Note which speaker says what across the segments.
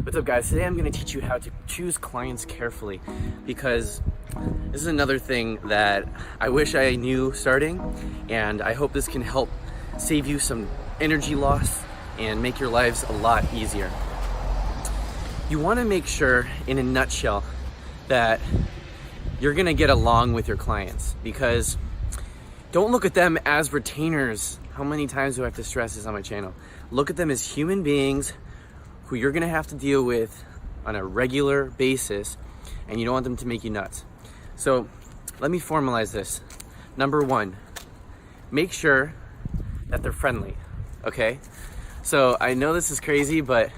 Speaker 1: What's up, guys? Today I'm going to teach you how to choose clients carefully, because this is another thing that I wish I knew starting, and I hope this can help save you some energy loss and make your lives a lot easier. You want to make sure, in a nutshell, that you're going to get along with your clients, because don't look at them as retainers. How many times do I have to stress this on my channel? Look at them as human beings who you're gonna have to deal with on a regular basis, and you don't want them to make you nuts. So let me formalize this. Number one, make sure that they're friendly, okay? So I know this is crazy, but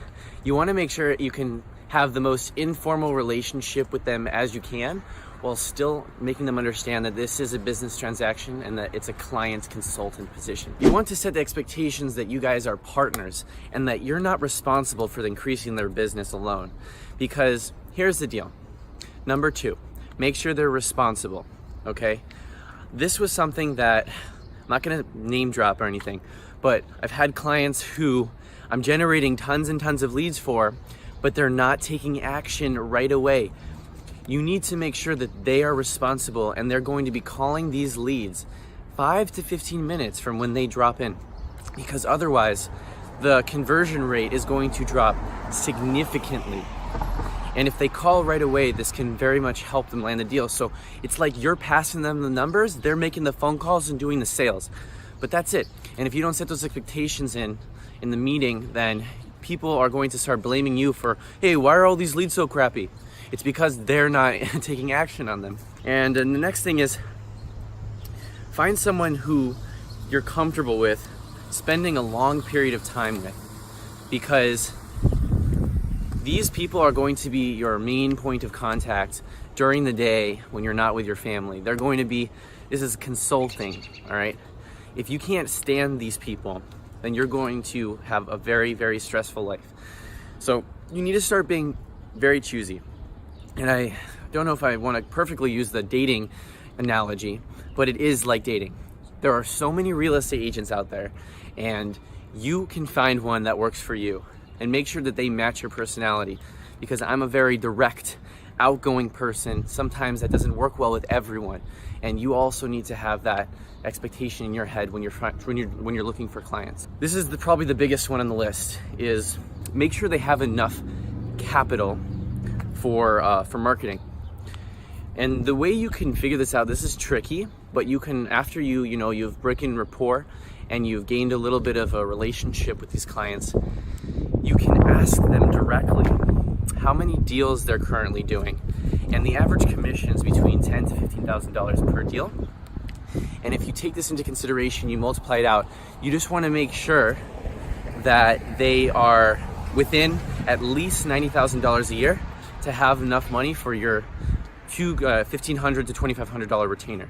Speaker 1: you wanna make sure you can have the most informal relationship with them as you can, while still making them understand that this is a business transaction and that it's a client consultant position. You want to set the expectations that you guys are partners and that you're not responsible for increasing their business alone. Because here's the deal. Number two, make sure they're responsible, okay? This was something that, I'm not gonna name drop or anything, but I've had clients who I'm generating tons and tons of leads for, but they're not taking action right away. You need to make sure that they are responsible, and they're going to be calling these leads 5 to 15 minutes from when they drop in, because otherwise the conversion rate is going to drop significantly. And if they call right away, this can very much help them land the deal. So it's like you're passing them the numbers, they're making the phone calls and doing the sales, but that's it. And if you don't set those expectations in the meeting, then people are going to start blaming you for, hey, why are all these leads so crappy? It's because they're not taking action on them. And the next thing is, find someone who you're comfortable with spending a long period of time with, because these people are going to be your main point of contact during the day when you're not with your family. They're going to be, this is consulting, all right? If you can't stand these people, then you're going to have a very, very stressful life. So you need to start being very choosy. And I don't know if I want to perfectly use the dating analogy, but it is like dating. There are so many real estate agents out there, and you can find one that works for you, and make sure that they match your personality, because I'm a very direct, outgoing person. Sometimes that doesn't work well with everyone, and you also need to have that expectation in your head when you're looking for clients. This is probably the biggest one on the list, is make sure they have enough capital for marketing. And the way you can figure this out, this is tricky, but you can, after you've broken rapport and you've gained a little bit of a relationship with these clients, you can ask them directly how many deals they're currently doing. And the average commission is between $10,000 to $15,000 per deal. And if you take this into consideration, you multiply it out, you just want to make sure that they are within at least $90,000 a year to have enough money for your $1,500 to $2,500 retainer.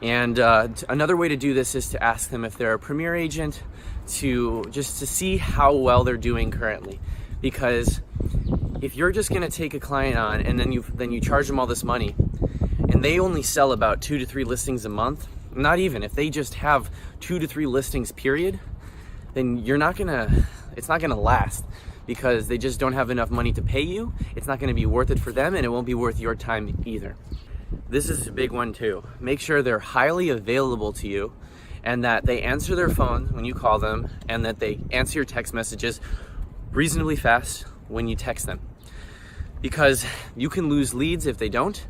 Speaker 1: And another way to do this is to ask them if they're a premier agent, to see how well they're doing currently. Because if you're just going to take a client on and then you charge them all this money, and they only sell about 2 to 3 listings a month, not even, if they just have 2 to 3 listings period, then it's not gonna last, because they just don't have enough money to pay you. It's not gonna be worth it for them, and it won't be worth your time either. This is a big one too. Make sure they're highly available to you, and that they answer their phone when you call them, and that they answer your text messages reasonably fast when you text them. Because you can lose leads if they don't,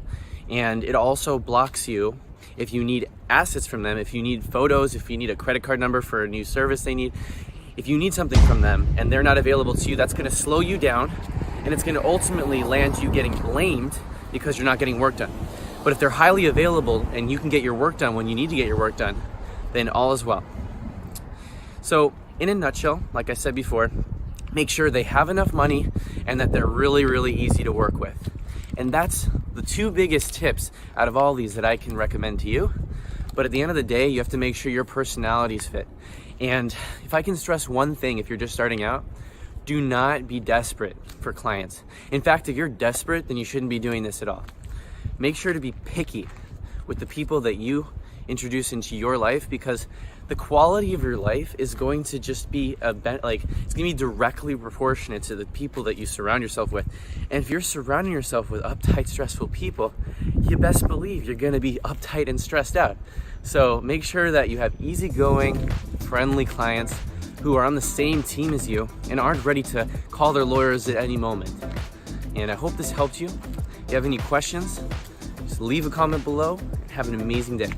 Speaker 1: and it also blocks you if you need assets from them, if you need photos, if you need a credit card number for a new service they need. If you need something from them and they're not available to you, that's gonna slow you down, and it's gonna ultimately land you getting blamed because you're not getting work done. But if they're highly available and you can get your work done when you need to get your work done, then all is well. So in a nutshell, like I said before, make sure they have enough money and that they're really, really easy to work with. And that's the 2 biggest tips out of all these that I can recommend to you. But at the end of the day, you have to make sure your personalities fit. And if I can stress one thing, if you're just starting out, do not be desperate for clients. In fact, if you're desperate, then you shouldn't be doing this at all. Make sure to be picky with the people that you introduce into your life, because the quality of your life is going to just be it's going to be directly proportionate to the people that you surround yourself with. And if you're surrounding yourself with uptight, stressful people, you best believe you're going to be uptight and stressed out. So make sure that you have easygoing, friendly clients who are on the same team as you and aren't ready to call their lawyers at any moment. And I hope this helped you. If you have any questions, just leave a comment below. Have an amazing day.